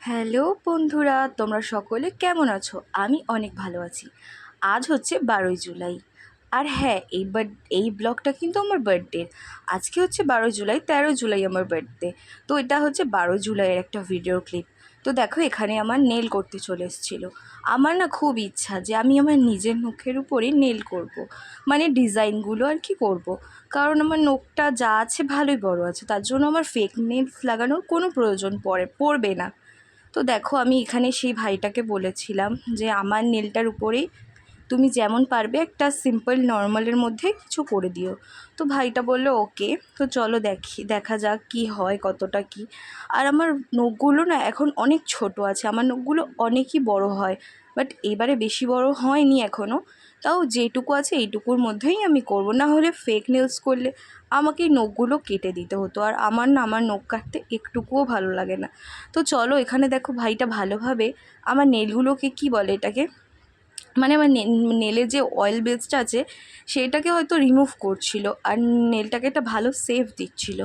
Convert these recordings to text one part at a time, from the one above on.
Hello বন্ধুরা, তোমরা সকলে কেমন আছো? আমি অনেক ভালো আছি। আজ হচ্ছে 12ই জুলাই। আর হ্যাঁ, এই ব্লগটা কিন্তু আমার বার্থডে। আজকে হচ্ছে 12 জুলাই, 13 জুলাই আমার বার্থডে। তো এটা হচ্ছে 12 জুলাইয়ের একটা ভিডিও ক্লিপ। তো দেখো, এখানে আমার নেল করতে চলে এসেছিলো। আমার না খুব ইচ্ছা যে আমি আমার নিজের নখের উপরেই নেল করব। মানে ডিজাইনগুলো আর কি করব। কারণ আমার নখটা যা আছে ভালোই বড় আছে, তার জন্য আমার ফেক নেলস লাগানোর কোনো প্রয়োজন পড়বে না। তো দেখো, আমি এখানে সেই ভাইটাকে বলেছিলাম যে আমার নেলটার উপরেই তুমি যেমন পারবে একটা সিম্পল নর্মালের মধ্যে কিছু করে দিও। তো ভাইটা বললো ওকে। তো চলো দেখা যাক কি হয়, কতটা কি। আর আমার নখগুলো না এখন অনেক ছোট আছে, আমার নখগুলো অনেকই বড় হয়, বাট এবারে বেশি বড় হয়নি এখনও। তাও যেটুকু আছে এইটুকুর মধ্যেই আমি করব, না হলে ফেক নেলস করলে আমাকে এই নখগুলো কেটে দিতে হতো। আর আমার নখ কাটতে একটুকুও ভালো লাগে না। তো চলো, এখানে দেখো ভাইটা ভালোভাবে আমার নেলগুলোকে কি বলে এটাকে, মানে আমার নেলের যে অয়েল বেসটা আছে সেটাকে হয়তো রিমুভ করছিল, আর নেলটাকে একটা ভালো শেপ দিচ্ছিল।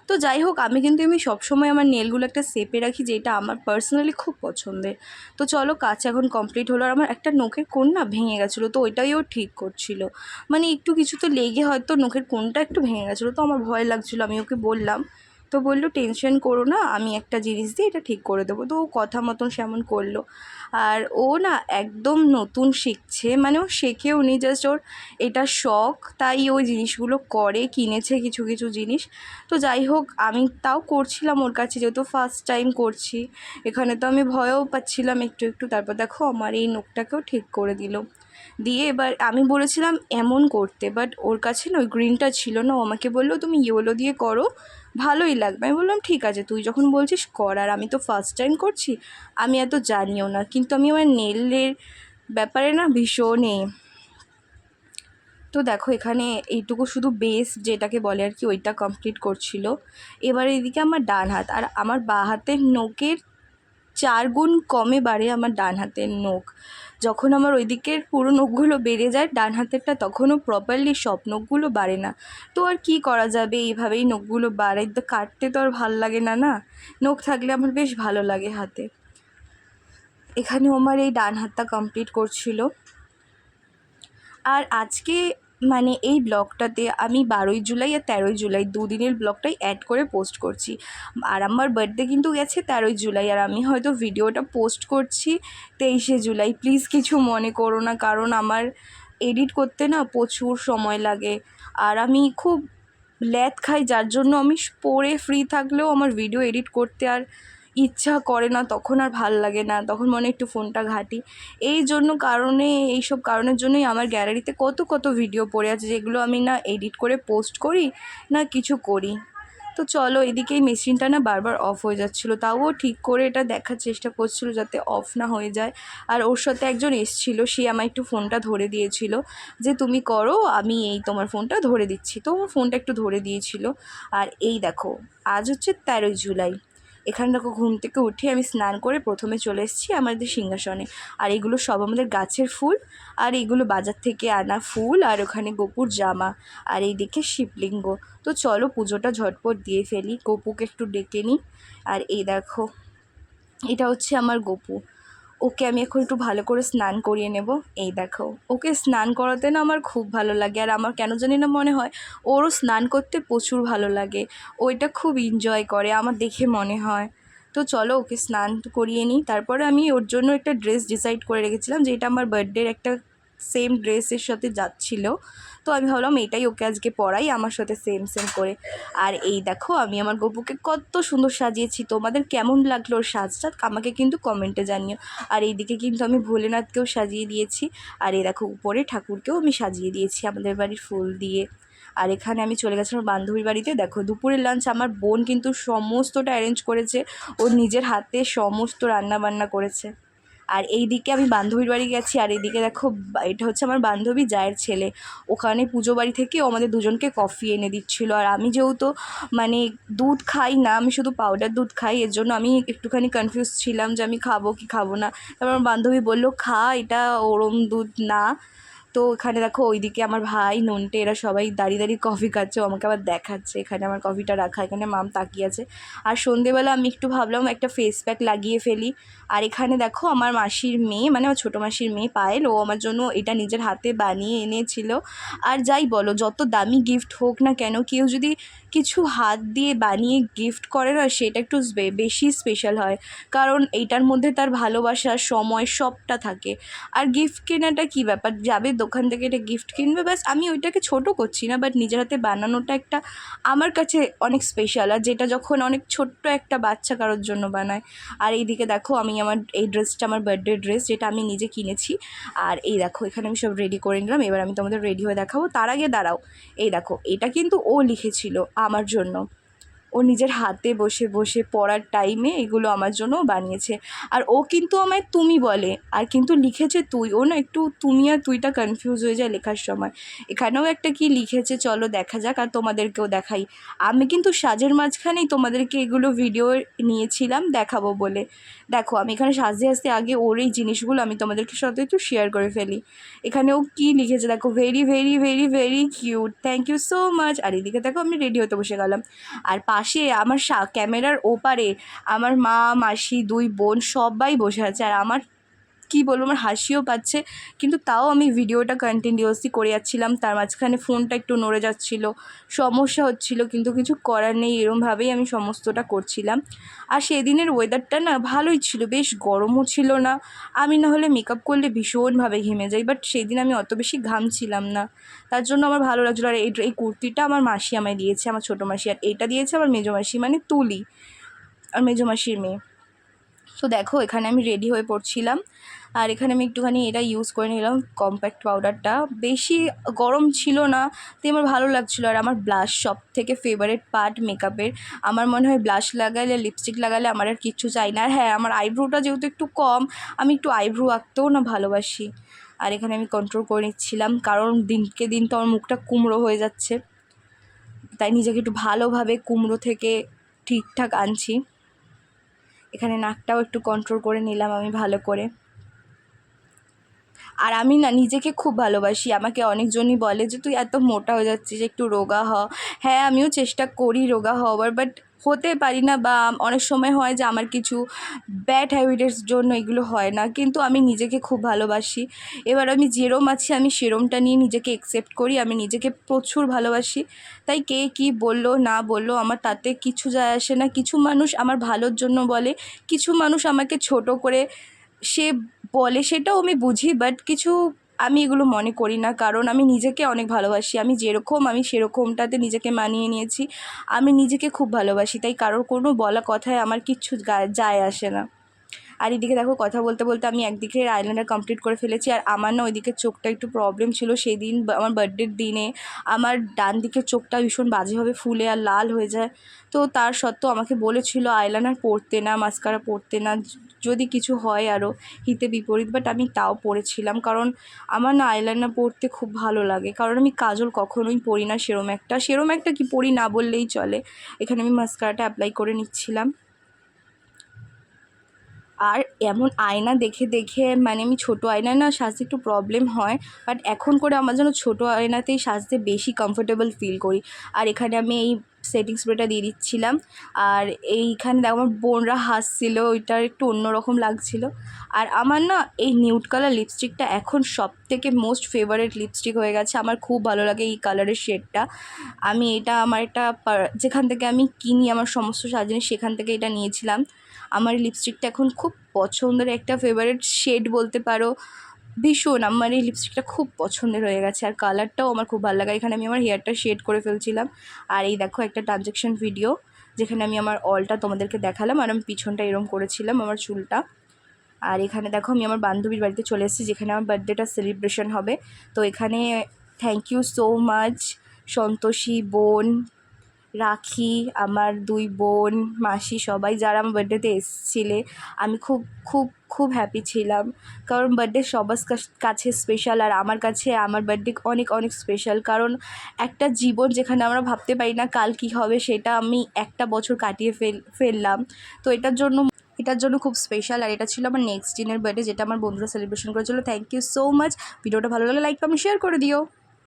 তো যাই হোক, আমি সবসময় আমার নেলগুলো একটা শেপে রাখি, যেটা আমার পার্সোনালি খুব পছন্দের। তো চলো, কাজ এখন কমপ্লিট হলো। আর আমার একটা নখের কোণ না ভেঙে গেছিলো, তো ওইটাই ও ঠিক করছিল। মানে একটু কিছু তো লেগে হয়তো নখের কোণটা একটু ভেঙে গেছিলো, তো আমার ভয় লাগছিলো। আমি ওকে বললাম, তো বললো টেনশন করো না, আমি একটা জিনিস দিয়ে এটা ঠিক করে দেবো। তো ও কথা মতন সেমন করলো। আর ও না একদম নতুন শিখছে, মানে ও শেখেও নি, জাস্ট ওর এটা শখ, তাই ওই জিনিসগুলো কিনেছে কিছু কিছু জিনিস। তো যাই হোক, আমি তাও করছিলাম ওর কাছে, যেহেতু ফার্স্ট টাইম করছি। এখানে তো আমি ভয়ও পাচ্ছিলাম একটু একটু। তারপর দেখো আমার এই নখটাকেও ঠিক করে দিল। দিয়ে এবার আমি বলেছিলাম এমন করতে, বাট ওর কাছে না ওই গ্রিনটা ছিল না। ও আমাকে বললো তুমি ইয়েলো দিয়ে করো, ভালোই লাগবে। আমি বললাম ঠিক আছে, তুই যখন বলছিস কর। আর আমি তো ফার্স্ট টাইম করছি, আমি এত জানিও না, কিন্তু আমি আমার নেলের ব্যাপারে না ভীষণই। তো দেখো, এখানে এইটুকু শুধু বেস যেটাকে বলে আর কি, ওইটা কমপ্লিট করছিল। এবার এদিকে আমার ডান হাত, আর আমার বাঁ হাতের নখের 4 গুণ কমে বাড়ে আমার ডান হাতের নখ। যখন আমার ওই দিকের পুরো নখগুলো বেড়ে যায় ডান হাতেরটা, তখনও প্রপারলি সব নখগুলো বাড়ে না। তো আর কি করা যাবে, এইভাবেই নখগুলো বাড়াই। তো কাটতে তো আর ভাল লাগে না, না নখ থাকলে আমার বেশ ভালো লাগে হাতে। এখানে আমার এই ডান হাতটা কমপ্লিট করছিল। আর আজকে মানে এই ব্লগটাতে আমি 12ই জুলাই আর 13ই জুলাই দুদিনের ব্লগটাই অ্যাড করে পোস্ট করছি। আর আমার বার্থডে কিন্তু গেছে 13ই জুলাই, আর আমি হয়তো ভিডিওটা পোস্ট করছি 23শে জুলাই। প্লিজ কিছু মনে করো না, কারণ আমার এডিট করতে না প্রচুর সময় লাগে। আর আমি খুব ল্যাদ খাই, যার জন্য আমি পড়ে ফ্রি থাকলেও আমার ভিডিও এডিট করতে আর ইচ্ছা করে না, তখন আর ভাল লাগে না, তখন মনে একটু ফোনটা ঘাঁটি। এইসব কারণের জন্যই আমার গ্যালারিতে কত কত ভিডিও পড়ে আছে, যেগুলো আমি না এডিট করে পোস্ট করি না কিছু করি। তো চলো, এদিকে এই মেশিনটা না বারবার অফ হয়ে যাচ্ছিলো, তাও ঠিক করে এটা দেখার চেষ্টা করছিল যাতে অফ না হয়ে যায়। আর ওর সাথে একজন এসেছিলো, সে আমার একটু ফোনটা ধরে দিয়েছিল, যে তুমি করো, আমি এই তোমার ফোনটা ধরে দিচ্ছি। তো আমার ফোনটা একটু ধরে দিয়েছিল। আর এই দেখো, আজ হচ্ছে 13ই জুলাই। এখানে দেখো, ঘুম থেকে উঠে আমি স্নান করে প্রথমে চলে এসেছি আমাদের সিংহাসনে। আর এগুলো সব আমাদের গাছের ফুল, আর এগুলো বাজার থেকে আনা ফুল, আর ওখানে গোপুর জামা, আর এইদিকে শিবলিঙ্গ। তো চলো পুজোটা ঝটপট দিয়ে ফেলি, গপুকে একটু ডেকে নিই। আর এই দেখো, এটা হচ্ছে আমার গপু। ওকে আমি এখন একটু ভালো করে স্নান করিয়ে নেব। এই দেখো, ওকে স্নান করাতে না আমার খুব ভালো লাগে, আর আমার কেন জানি না মনে হয় ওরও স্নান করতে প্রচুর ভালো লাগে। ওইটা খুব এনজয় করে আমার দেখে মনে হয়। তো চলো ওকে স্নান করিয়ে নিই। তারপরে আমি ওর জন্য একটা ড্রেস ডিসাইড করে রেখেছিলাম, যেটা আমার বার্থডের একটা সেম ড্রেসের সাথে যাচ্ছিলো। তো আমি ভাবলাম এটাই ওকে আজকে পরাই আমার সাথে সেম সেম করে। আর এই দেখো, আমি আমার গপুকে কত সুন্দর সাজিয়েছি। তোমাদের কেমন লাগলো ওর সাজটা আমাকে কিন্তু কমেন্টে জানিও। আর এইদিকে কিন্তু আমি ভোলেনাথকেও সাজিয়ে দিয়েছি। আর এই দেখো, উপরে ঠাকুরকেও আমি সাজিয়ে দিয়েছি আমাদের বাড়ির ফুল দিয়ে। আর এখানে আমি চলে গেছি আমার বান্ধবীর বাড়িতে। দেখো, দুপুরের লাঞ্চ আমার বোন কিন্তু সমস্তটা অ্যারেঞ্জ করেছে, ওর নিজের হাতে সমস্ত রান্না বান্না করেছে। আর এই দিকে আমি বান্ধবীর বাড়ি গেছি। আর এইদিকে দেখো, এটা হচ্ছে আমার বান্ধবী জায়ের ছেলে, ওখানে পুজো বাড়ি থেকে আমাদের দুজনকে কফি এনে দিচ্ছিলো। আর আমি যেহেতু মানে দুধ খাই না, আমি শুধু পাউডার দুধ খাই, এর জন্য আমি একটুখানি কনফিউজ ছিলাম যে আমি খাবো কি খাবো না। তারপর আমার বান্ধবী বললো খা, এটা ওরম দুধ না। তো এখানে দেখো ওইদিকে আমার ভাই নন্টে এরা সবাই দাঁড়িয়ে দাঁড়িয়ে কফি খাচ্ছে, আমাকে আবার দেখাচ্ছে। এখানে আমার কফিটা রাখা, এখানে মাম তাকিয়ে আছে। আর সন্ধেবেলা আমি একটু ভাবলাম একটা ফেস প্যাক লাগিয়ে ফেলি। আর এখানে দেখো আমার মাসির মেয়ে, মানে আমার ছোটো মাসির মেয়ে পায়েল, ও আমার জন্য এটা নিজের হাতে বানিয়ে এনেছিল। আর যাই বলো, যত দামি গিফট হোক না কেন, কেউ যদি কিছু হাত দিয়ে বানিয়ে গিফট করে না, সেটা একটু বেশি স্পেশাল হয়। কারণ এইটার মধ্যে তার ভালোবাসা, সময় সবটা থাকে। আর গিফট কেনাটা কী ব্যাপার, যাবে দোকান থেকে এটা গিফট কিনবে, ব্যাস। আমি ওইটাকে ছোট করছি না, বাট নিজের হাতে বানানোটা একটা আমার কাছে অনেক স্পেশাল। আর যেটা যখন অনেক ছোট্ট একটা বাচ্চা কারোর জন্য বানায়। আর এইদিকে দেখো আমি আমার এই ড্রেসটা আমার বার্থডে ড্রেস, যেটা আমি নিজে কিনেছি। আর এই দেখো এখানে আমি সব রেডি করে নিলাম, এবার আমি তোমাদের রেডি হয়ে দেখাবো। তার আগে দাঁড়াও, এই দেখো এটা কিন্তু ও লিখেছিল আমার জন্য। ও নিজের হাতে বসে বসে পড়ার টাইমে এগুলো আমার জন্য বানিয়েছে। আর ও কিন্তু আমায় তুমি বলে, আর কিন্তু লিখেছে তুই। ও না একটু তুমি আর তুইটা কনফিউজ হয়ে যায় লেখার সময়। এখানেও একটা কি লিখেছে, চলো দেখা যাক আর তোমাদেরকেও দেখাই। আমি কিন্তু সাজের মাঝখানেই তোমাদেরকে এগুলো ভিডিও নিয়েছিলাম দেখাবো বলে। দেখো আমি এখানে সাজতে আসতে আগে ওর এই জিনিসগুলো আমি তোমাদেরকে সাথে একটু শেয়ার করে ফেলি। এখানেও কি লিখেছে দেখো, very very very very cute, thank you so much. আর এদিকে দেখো আমি রেডি হতে বসে গেলাম। আর পাশে আমার ক্যামেরার ওপারে আমার মা, মাসি, দুই বোন সবাই বসে আছে। আর আমার কী বলবো, আমার হাসিও পাচ্ছে, কিন্তু তাও আমি ভিডিওটা কন্টিনিউয়াসলি করে যাচ্ছিলাম। তার মাঝখানে ফোনটা একটু নড়ে যাচ্ছিলো, সমস্যা হচ্ছিলো, কিন্তু কিছু করার নেই, এরমভাবেই আমি সমস্তটা করছিলাম। আর সেদিনের ওয়েদারটা না ভালোই ছিল, বেশ গরমও ছিল না। আমি না হলে মেকআপ করলে ভীষণভাবে ঘেমে যাই, বাট সেই দিন আমি অত বেশি ঘামছিলাম না, তার জন্য আমার ভালো লাগছিলো। আর এই কুর্তিটা আমার মাসি আমায় দিয়েছে, আমার ছোটো মাসি। আর এইটা দিয়েছে আমার মেজো মাসি, মানে তুলি, আর মেজো মাসির মেয়ে। তো দেখো এখানে আমি রেডি হয়ে পড়ছিলাম। আর এখানে আমি একটুখানি এটা ইউজ করে নিলাম, কম্প্যাক্ট পাউডারটা। বেশি গরম ছিল না, তো আমার ভালো লাগছিলো। আর আমার ব্লাশ সব থেকে ফেভারিট পার্ট মেকআপের। আমার মনে হয় ব্লাশ লাগালে, লিপস্টিক লাগালে আমার আর কিচ্ছু চাই না। আর হ্যাঁ, আমার আইব্রোটা যেহেতু একটু কম, আমি একটু আইব্রো আঁকতেও না ভালোবাসি। আর এখানে আমি কন্ট্রোল করে নিচ্ছিলাম, কারণ দিনকে দিন তো আমার মুখটা কুমড়ো হয়ে যাচ্ছে, তাই নিজেকে একটু ভালোভাবে কুমড়ো থেকে ঠিকঠাক আনছি। এখানে নাকটাও একটু কন্ট্রোল করে নিলাম আমি ভালো করে। আর আমি না নিজেকে খুব ভালোবাসি। আমাকে অনেকজনই বলে যে তুই এত মোটা হয়ে যাচ্ছিস, একটু রোগা হ। হ্যাঁ, আমিও চেষ্টা করি রোগা হওয়ার, বাট হতে পারি না। বা অনেক সময় হয় যে আমার কিছু ব্যাড হ্যাবিটের জন্য এগুলো হয় না, কিন্তু আমি নিজেকে খুব ভালোবাসি। এবার আমি যেরম আছি আমি সেরমটা নিয়ে নিজেকে অ্যাকসেপ্ট করি। আমি নিজেকে প্রচুর ভালোবাসি, তাই কে কী বললো না বললো আমার তাতে কিছু যায় আসে না। কিছু মানুষ আমার ভালোর জন্য বলে, কিছু মানুষ আমাকে ছোট করে সে বলে, সেটাও আমি বুঝি, বাট কিছু আমি এগুলো মনে করি না, কারণ আমি নিজেকে অনেক ভালোবাসি। আমি যেরকম আমি সেরকমটাতে নিজেকে মানিয়ে নিয়েছি। আমি নিজেকে খুব ভালোবাসি, তাই কারোর কোনো বলা কথায় আমার কিচ্ছু যায় আসে না। আর এদিকে দেখো কথা বলতে বলতে আমি একদিকে আইলাইনার কমপ্লিট করে ফেলেছি। আর আমার না ওইদিকে চোখটা একটু প্রবলেম ছিল সেই দিন, আমার বার্থডের দিনে আমার ডান দিকের চোখটা ভীষণ বাজেভাবে ফুলে আর লাল হয়ে যায়। তো তার সত্ত্বেও আমাকে বলেছিল আইলাইনার পরতে না, মাস্কারা পরতে না, যদি কিছু হয় আরও হিতে বিপরীত, বাট আমি তাও পরেছিলাম, কারণ আমার না আইলাইনার পরতে খুব ভালো লাগে। কারণ আমি কাজল কখনোই পরি না সেরম একটা কি পরি না বললেই চলে। এখানে আমি মাস্কারাটা অ্যাপ্লাই করে নিচ্ছিলাম। আর এমন আয়না দেখে দেখে, মানে আমি ছোটো আয়নায় না সাজতে একটু প্রবলেম হয়, বাট এখন করে আমার যেন ছোটো আয়নাতেই সাজতে বেশি কমফোর্টেবল ফিল করি। আর এখানে আমি এই সেটিং স্প্রেটা দিয়ে দিচ্ছিলাম। আর এইখানে দেখো আমার বোনরা হাসছিলো, ওইটার একটু অন্যরকম লাগছিলো। আর আমার না এই নিউড কালার লিপস্টিকটা এখন সবথেকে মোস্ট ফেভারিট লিপস্টিক হয়ে গেছে। আমার খুব ভালো লাগে এই কালারের শেডটা। আমি এটা আমার একটা যেখান থেকে আমি কিনি আমার সমস্ত সাজিনি, সেখান থেকে এটা নিয়েছিলাম। আমার এই লিপস্টিকটা এখন খুব পছন্দের একটা ফেভারিট শেড বলতে পারো। ভীষণ আমার এই লিপস্টিকটা খুব পছন্দের হয়ে গেছে, আর কালারটাও আমার খুব ভালো লাগে। এখানে আমি আমার হেয়ারটা শেড করে ফেলছিলাম। আর এই দেখো একটা ট্রানজ্যাকশন ভিডিও, যেখানে আমি আমার অলটা তোমাদেরকে দেখালাম, আর আমি পিছনটা এরম করেছিলাম আমার চুলটা। আর এখানে দেখো আমি আমার বান্ধবীর বাড়িতে চলে এসেছি, যেখানে আমার বার্থডেটা সেলিব্রেশন হবে। তো এখানে thank you so much Santoshi, বোন, রাখি, আমার দুই বোন, মাসি, সবাই যারা আমার বার্থডেতে এসেছিলে। আমি খুব খুব খুব হ্যাপি ছিলাম, কারণ বার্থডে সবার কাছে স্পেশাল। আর আমার কাছে আমার বার্থডে অনেক অনেক স্পেশাল, কারণ একটা জীবন যেখানে আমরা ভাবতে পারি না কাল কী হবে, সেটা আমি একটা বছর কাটিয়ে ফেললাম। তো এটার জন্য এটার জন্য খুব স্পেশাল। আর এটা ছিল আমার নেক্সট দিনের বার্থডে, যেটা আমার বন্ধুরা সেলিব্রেশন করেছিল। Thank you so much. ভিডিওটা ভালো লাগলে লাইক কমেন্ট শেয়ার করে দিও।